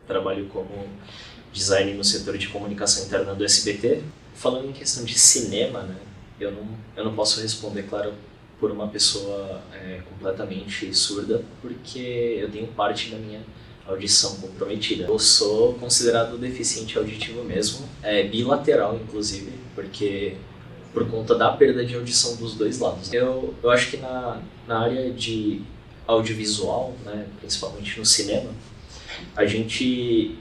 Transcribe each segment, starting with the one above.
trabalho como design no setor de comunicação interna do SBT. Falando em questão de cinema, né, eu não posso responder, claro, por uma pessoa completamente surda, porque eu tenho parte da minha audição comprometida. Eu sou considerado deficiente auditivo mesmo, bilateral inclusive, porque por conta da perda de audição dos dois lados. Eu acho que na área de audiovisual, né, principalmente no cinema,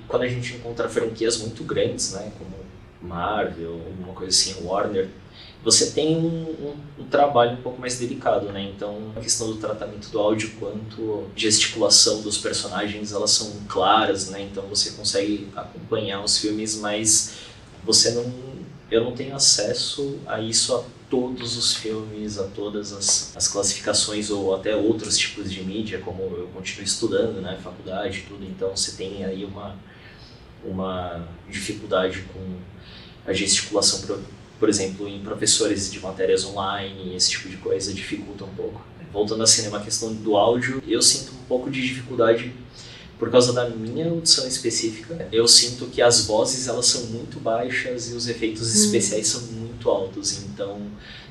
quando a gente encontra franquias muito grandes, né, como Marvel, alguma coisa assim, Warner, você tem um trabalho um pouco mais delicado, né? Então, a questão do tratamento do áudio quanto gesticulação dos personagens, elas são claras, né? Então, você consegue acompanhar os filmes, mas eu não tenho acesso a isso a todos os filmes, a todas as classificações ou até outros tipos de mídia, como eu continuo estudando, né? Faculdade e tudo. Então, você tem aí uma dificuldade com a gesticulação, por exemplo, em professores de matérias online, esse tipo de coisa dificulta um pouco. Voltando a cinema, a questão do áudio, eu sinto um pouco de dificuldade por causa da minha audição específica. Eu sinto que as vozes elas são muito baixas e os efeitos especiais são muito altos. Então,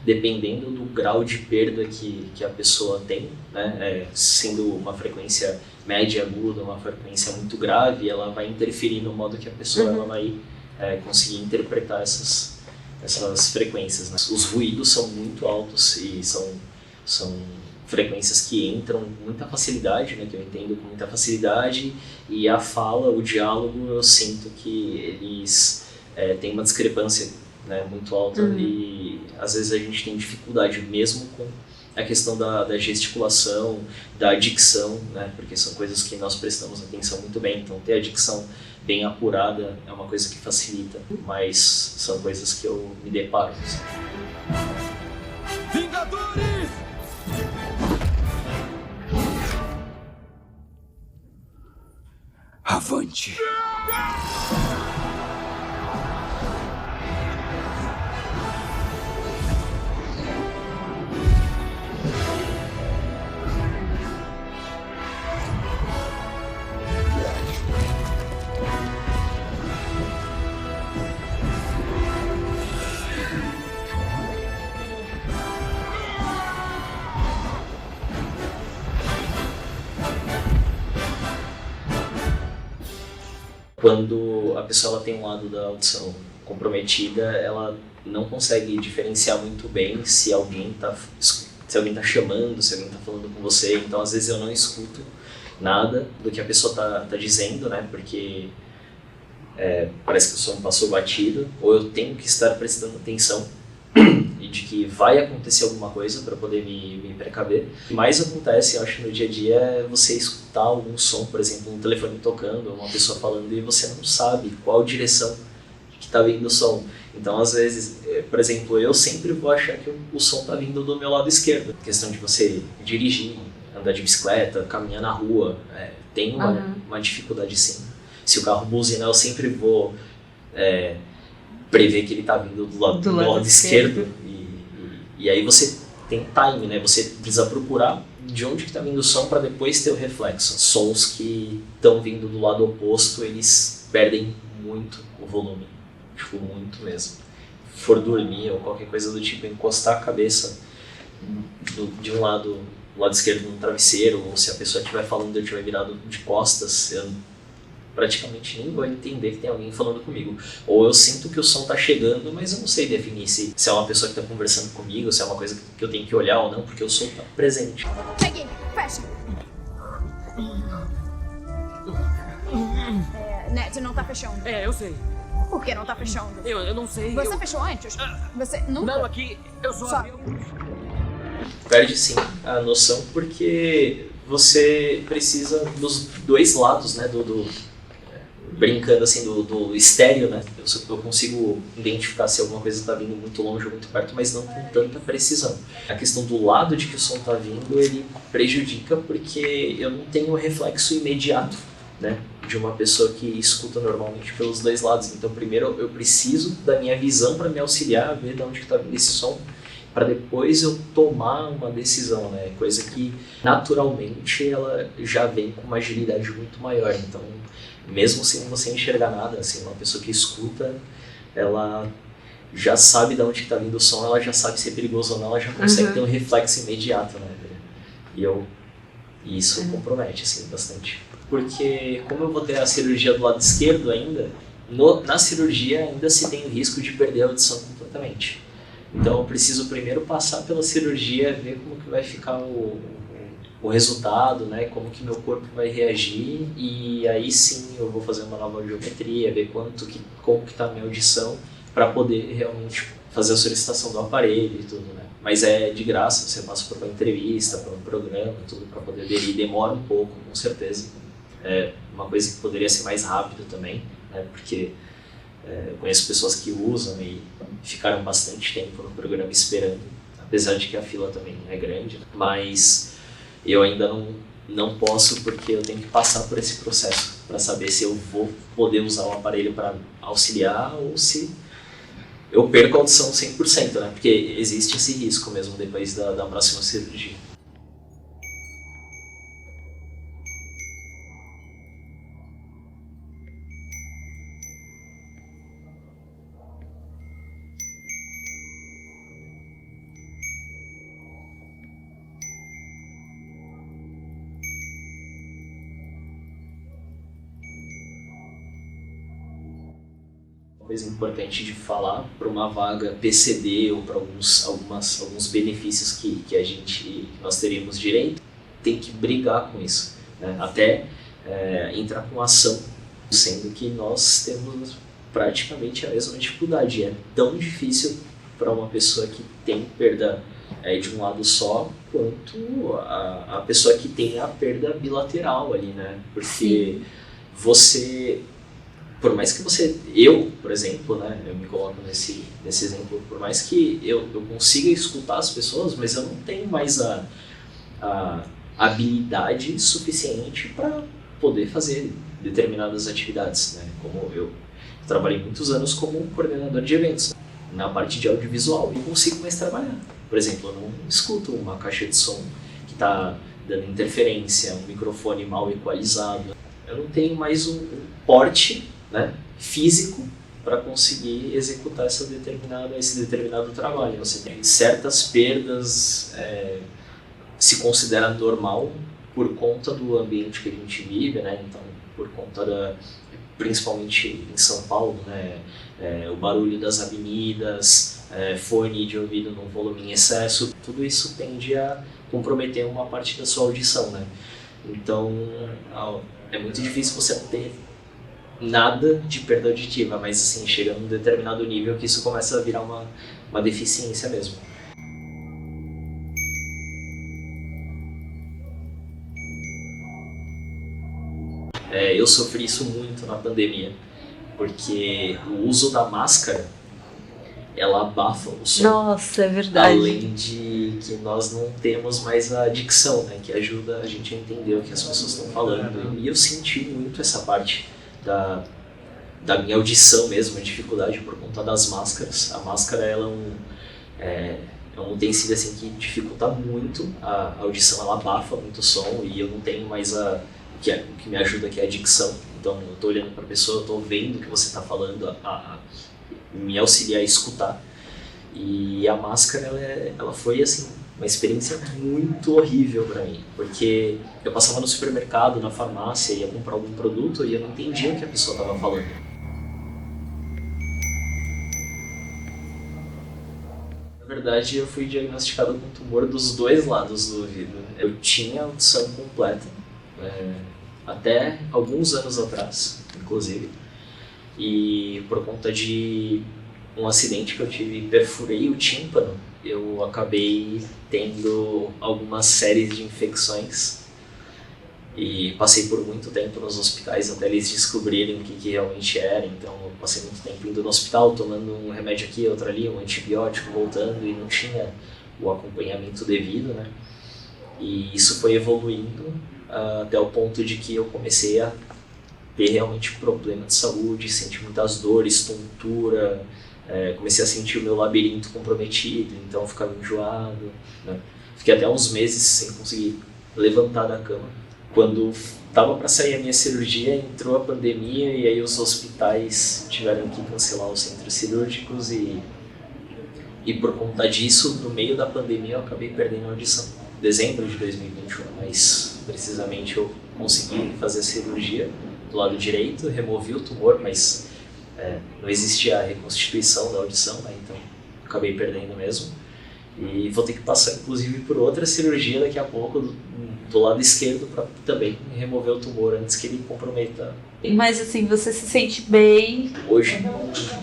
dependendo do grau de perda que a pessoa tem, né, sendo uma frequência média aguda, uma frequência muito grave, ela vai interferir no modo que a pessoa ela vai conseguir interpretar essas frequências, né? Os ruídos são muito altos e são frequências que entram com muita facilidade, né? Que eu entendo com muita facilidade, e a fala, o diálogo, eu sinto que eles têm uma discrepância, né, muito alta e às vezes a gente tem dificuldade mesmo com a questão da gesticulação, da dicção, né? Porque são coisas que nós prestamos atenção muito bem, então ter a dicção bem apurada é uma coisa que facilita, mas são coisas que eu me deparo. Assim. Vingadores! Avante! Quando a pessoa ela tem um lado da audição comprometida, ela não consegue diferenciar muito bem se alguém está chamando, se alguém está falando com você. Então, às vezes, eu não escuto nada do que a pessoa tá dizendo, né? Porque parece que o som passou batido, ou eu tenho que estar prestando atenção e de que vai acontecer alguma coisa para poder me precaver. O que mais acontece, eu acho, no dia a dia é você escutar algum som, por exemplo, um telefone tocando, uma pessoa falando, e você não sabe qual direção que está vindo o som. Então, às vezes, por exemplo, eu sempre vou achar que o som está vindo do meu lado esquerdo. A questão de você dirigir, andar de bicicleta, caminhar na rua, tem uma dificuldade sim. Se o carro buzinar, eu sempre vou prever que ele está vindo do lado esquerdo. E aí você tem time, né? Você precisa procurar de onde que está vindo o som para depois ter o reflexo. Sons que estão vindo do lado oposto, eles perdem muito o volume. Tipo, muito mesmo. Se for dormir ou qualquer coisa do tipo, encostar a cabeça de um lado, do lado esquerdo no travesseiro, ou se a pessoa estiver falando e eu estiver virado de costas, eu praticamente nem vou entender que tem alguém falando comigo. Ou eu sinto que o som está chegando, mas eu não sei definir se é uma pessoa que está conversando comigo, se é uma coisa que eu tenho que olhar ou não, porque o som está presente. Peguei, fecha. Neto, não tá fechando. Eu sei. Por que não tá fechando? Eu não sei. Você fechou antes? Você nunca? Não, aqui eu só abri o... Perde sim a noção, porque você precisa dos dois lados, né, brincando assim, do estéreo, né? Eu consigo identificar se alguma coisa está vindo muito longe ou muito perto, mas não com tanta precisão. A questão do lado de que o som está vindo, ele prejudica porque eu não tenho o reflexo imediato, né, de uma pessoa que escuta normalmente pelos dois lados. Então, primeiro eu preciso da minha visão para me auxiliar a ver de onde está vindo esse som, para depois eu tomar uma decisão, né? Coisa que naturalmente ela já vem com uma agilidade muito maior. Então, mesmo sem você enxergar nada, assim, uma pessoa que escuta, ela já sabe de onde está vindo o som, ela já sabe se é perigoso ou não, ela já consegue ter um reflexo imediato, né? E isso compromete, assim, bastante. Porque como eu vou ter a cirurgia do lado esquerdo ainda, na cirurgia ainda se tem o risco de perder a audição completamente. Então eu preciso primeiro passar pela cirurgia, ver como que vai ficar o resultado, né? Como que meu corpo vai reagir, e aí sim eu vou fazer uma nova audiometria, ver como que está a minha audição, para poder realmente fazer a solicitação do aparelho e tudo, né? Mas é de graça, você passa por uma entrevista, por um programa, tudo para poder aderir. Demora um pouco, com certeza. É uma coisa que poderia ser mais rápido também, né? Porque eu conheço pessoas que usam e ficaram bastante tempo no programa esperando, apesar de que a fila também é grande, né? Mas eu ainda não posso, porque eu tenho que passar por esse processo para saber se eu vou poder usar o aparelho para auxiliar ou se eu perco a audição 100%, né? Porque existe esse risco mesmo depois da próxima cirurgia. Coisa importante de falar para uma vaga PCD ou para alguns benefícios que nós teríamos direito, tem que brigar com isso, né? Até entrar com ação, sendo que nós temos praticamente a mesma dificuldade. É tão difícil para uma pessoa que tem perda de um lado só, quanto a pessoa que tem a perda bilateral ali, né? Porque você... Por mais que eu, por exemplo, né, eu me coloco nesse exemplo, por mais que eu consiga escutar as pessoas, mas eu não tenho mais a habilidade suficiente para poder fazer determinadas atividades, né? Como eu trabalhei muitos anos como coordenador de eventos, na parte de audiovisual, e não consigo mais trabalhar. Por exemplo, eu não escuto uma caixa de som que está dando interferência, um microfone mal equalizado. Eu não tenho mais um porte, né, físico para conseguir executar esse determinado trabalho. Você tem certas perdas, se considera normal por conta do ambiente que a gente vive, né? Então, por conta principalmente em São Paulo, né, o barulho das avenidas, fone de ouvido num volume em excesso, tudo isso tende a comprometer uma parte da sua audição, né? Então, é muito difícil você ter nada de perda auditiva, mas assim, chega num determinado nível que isso começa a virar uma deficiência mesmo. Eu sofri isso muito na pandemia, porque o uso da máscara, ela abafa o som. Nossa, é verdade. Além de que nós não temos mais a dicção, né, que ajuda a gente a entender o que as pessoas estão falando. E eu senti muito essa parte da minha audição mesmo, a dificuldade por conta das máscaras. A máscara, ela é um utensílio assim, que dificulta muito a audição, ela abafa muito o som, e eu não tenho mais o que me ajuda, que é a dicção. Então eu estou olhando para a pessoa, eu estou vendo o que você está falando, me auxiliar a escutar. E a máscara, ela foi assim, uma experiência muito horrível para mim, porque eu passava no supermercado, na farmácia, ia comprar algum produto e eu não entendia o que a pessoa estava falando. Na verdade, eu fui diagnosticado com tumor dos dois lados do ouvido. Eu tinha audição completa, até alguns anos atrás, inclusive, e por conta de um acidente que eu tive, perfurei o tímpano, eu acabei tendo algumas séries de infecções e passei por muito tempo nos hospitais até eles descobrirem o que realmente era. Então eu passei muito tempo indo no hospital, tomando um remédio aqui, outro ali, um antibiótico, voltando, e não tinha o acompanhamento devido, né? E isso foi evoluindo até o ponto de que eu comecei a ter realmente problema de saúde, sentir muitas dores, tontura, comecei a sentir o meu labirinto comprometido, então eu ficava enjoado, né? Fiquei até uns meses sem conseguir levantar da cama, quando tava para sair a minha cirurgia, entrou a pandemia e aí os hospitais tiveram que cancelar os centros cirúrgicos e por conta disso, no meio da pandemia, eu acabei perdendo a audição. Dezembro de 2021, mas precisamente eu consegui fazer a cirurgia do lado direito, removi o tumor, mas não existia a reconstituição da audição, né? Então acabei perdendo mesmo. E vou ter que passar, inclusive, por outra cirurgia daqui a pouco do lado esquerdo para também remover o tumor antes que ele comprometa. Mas assim, você se sente bem? Hoje,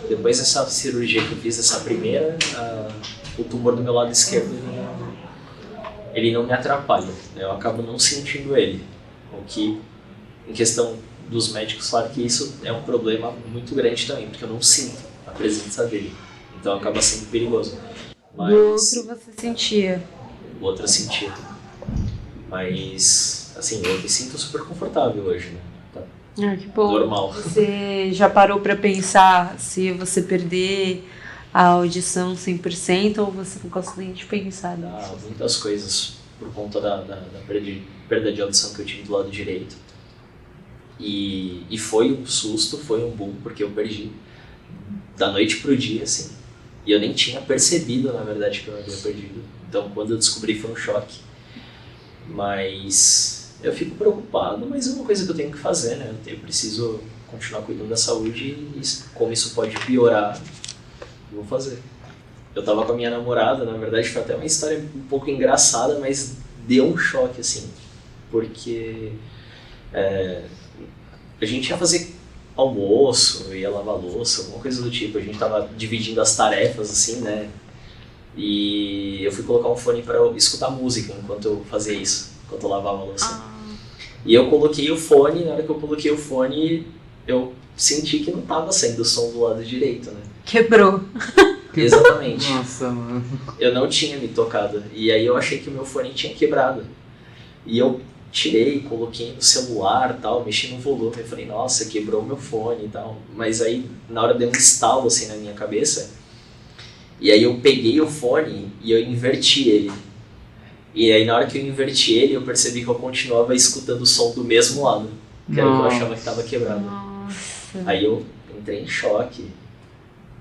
depois dessa cirurgia que eu fiz, essa primeira, o tumor do meu lado esquerdo ele não me atrapalha, né? Eu acabo não sentindo ele, o que, em questão dos médicos, claro que isso é um problema muito grande também, porque eu não sinto a presença dele, então acaba sendo perigoso. Mas do outro você sentia? O outro eu sentia, mas assim, eu me sinto super confortável hoje, né? Tá Que bom. normal. Você já parou pra pensar se você perder a audição 100% ou você não gosta nem de pensar nisso? Há muitas coisas por conta da perda de audição que eu tive do lado direito. E foi um susto, foi um boom, porque eu perdi da noite pro dia, assim. E eu nem tinha percebido, na verdade, que eu havia perdido. Então, quando eu descobri, foi um choque. Mas eu fico preocupado, mas é uma coisa que eu tenho que fazer, né? Eu preciso continuar cuidando da saúde e como isso pode piorar, eu vou fazer. Eu tava com a minha namorada, na verdade foi até uma história um pouco engraçada, mas deu um choque, assim, porque a gente ia fazer almoço, ia lavar louça, alguma coisa do tipo, a gente tava dividindo as tarefas, assim, né, e eu fui colocar um fone para eu escutar música enquanto eu fazia isso, enquanto eu lavava a louça. E eu coloquei o fone, na hora que eu coloquei o fone, eu senti que não tava saindo o som do lado direito, né. Quebrou. Exatamente. Nossa, mano. Eu não tinha me tocado. E aí eu achei que o meu fone tinha quebrado. E eu tirei, coloquei no celular, tal, mexi no volume. Eu falei, nossa, quebrou o meu fone e tal. Mas aí, na hora deu um estalo assim na minha cabeça. E aí eu peguei o fone e eu inverti ele. E aí na hora que eu inverti ele, eu percebi que eu continuava escutando o som do mesmo lado. Que era o que eu achava que estava quebrado. Nossa. Aí eu entrei em choque.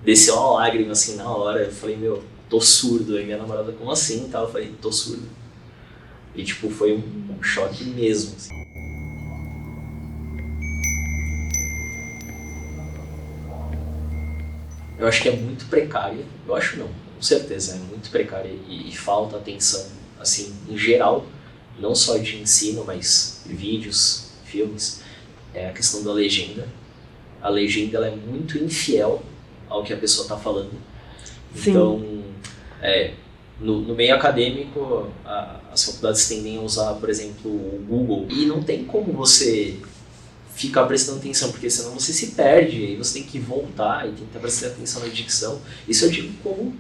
Desceu uma lágrima assim na hora, eu falei, meu, tô surdo. Aí minha namorada, como assim? Eu falei, tô surdo. E tipo, foi um choque mesmo, assim. Eu acho que é muito precária, eu acho não, com certeza, é muito precária e falta atenção, assim, em geral, não só de ensino, mas vídeos, filmes, é a questão da legenda. A legenda ela é muito infiel ao que a pessoa está falando. Sim. Então, no meio acadêmico, as faculdades tendem a usar, por exemplo, o Google. E não tem como você ficar prestando atenção, porque senão você se perde, e você tem que voltar e tentar prestar atenção na dicção. Isso eu digo como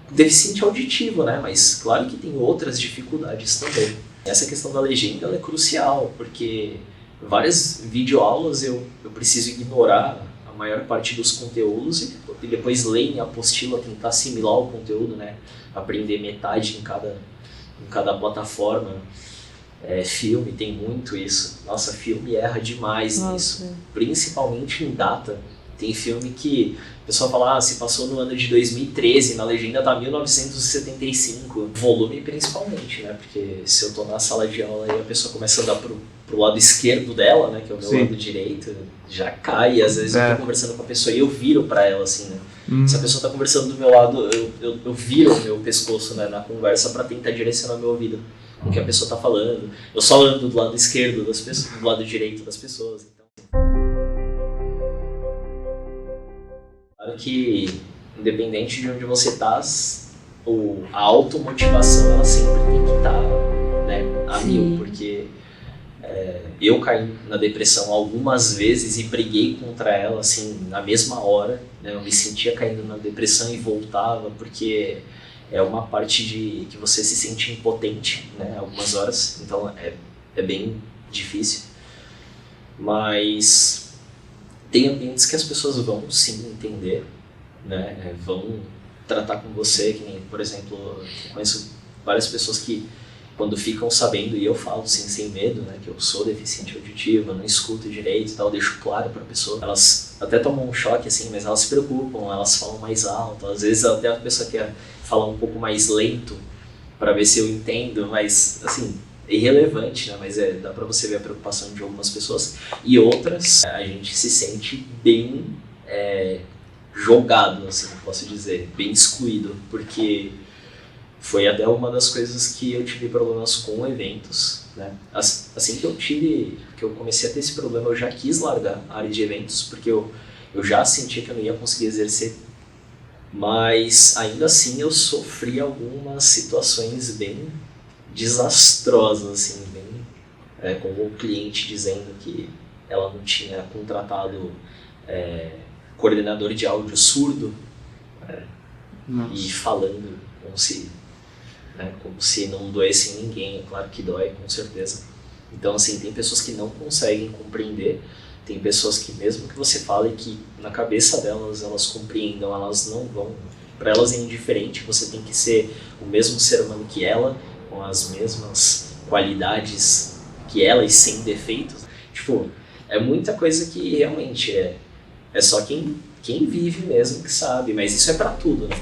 deficiente auditivo, né? Mas claro que tem outras dificuldades também. Essa questão da legenda ela é crucial, porque várias videoaulas eu preciso ignorar a maior parte dos conteúdos e depois ler em apostila, tentar assimilar o conteúdo, né? Aprender metade em cada plataforma. Filme tem muito isso. Nossa, filme erra demais nisso. Principalmente em data. Tem filme que o pessoal fala, se passou no ano de 2013, na legenda tá 1975. Volume principalmente, né? Porque se eu tô na sala de aula e a pessoa começa a andar pro lado esquerdo dela, né? Que é o meu lado direito, já cai. Às vezes eu tô conversando com a pessoa e eu viro pra ela, assim, né? Se a pessoa tá conversando do meu lado, eu viro o meu pescoço, né, na conversa pra tentar direcionar meu ouvido o que a pessoa tá falando. Eu só ando do lado esquerdo das pessoas, do lado direito das pessoas. Então, claro que, independente de onde você tá, a automotivação ela sempre tem que estar, né, a mil, porque eu caí na depressão algumas vezes e briguei contra ela, assim, na mesma hora, né, eu me sentia caindo na depressão e voltava, porque é uma parte de que você se sente impotente, né, algumas horas, então é bem difícil, mas tem ambientes que as pessoas vão sim entender, né, vão tratar com você, que nem, por exemplo, eu conheço várias pessoas que quando ficam sabendo, e eu falo assim, sem medo, né, que eu sou deficiente auditivo, eu não escuto direito e tal, deixo claro pra pessoa. Elas até tomam um choque, assim, mas elas se preocupam, elas falam mais alto, às vezes até a pessoa quer falar um pouco mais lento pra ver se eu entendo, mas, assim, é irrelevante, né, mas dá pra você ver a preocupação de algumas pessoas. E outras, a gente se sente bem jogado, assim, posso dizer, bem excluído, porque foi até uma das coisas que eu tive problemas com eventos, né? Assim que eu comecei a ter esse problema, eu já quis largar a área de eventos, porque eu já sentia que eu não ia conseguir exercer, mas ainda assim eu sofri algumas situações bem desastrosas, assim, bem, com o cliente dizendo que ela não tinha contratado coordenador de áudio surdo, e falando como se não doesse em ninguém. É claro que dói, com certeza. Então, assim, tem pessoas que não conseguem compreender, tem pessoas que mesmo que você fale que na cabeça delas elas compreendam, elas não vão, para elas é indiferente, você tem que ser o mesmo ser humano que ela, com as mesmas qualidades que ela e sem defeitos. Tipo, é muita coisa que realmente é só quem vive mesmo que sabe, mas isso é pra tudo, né?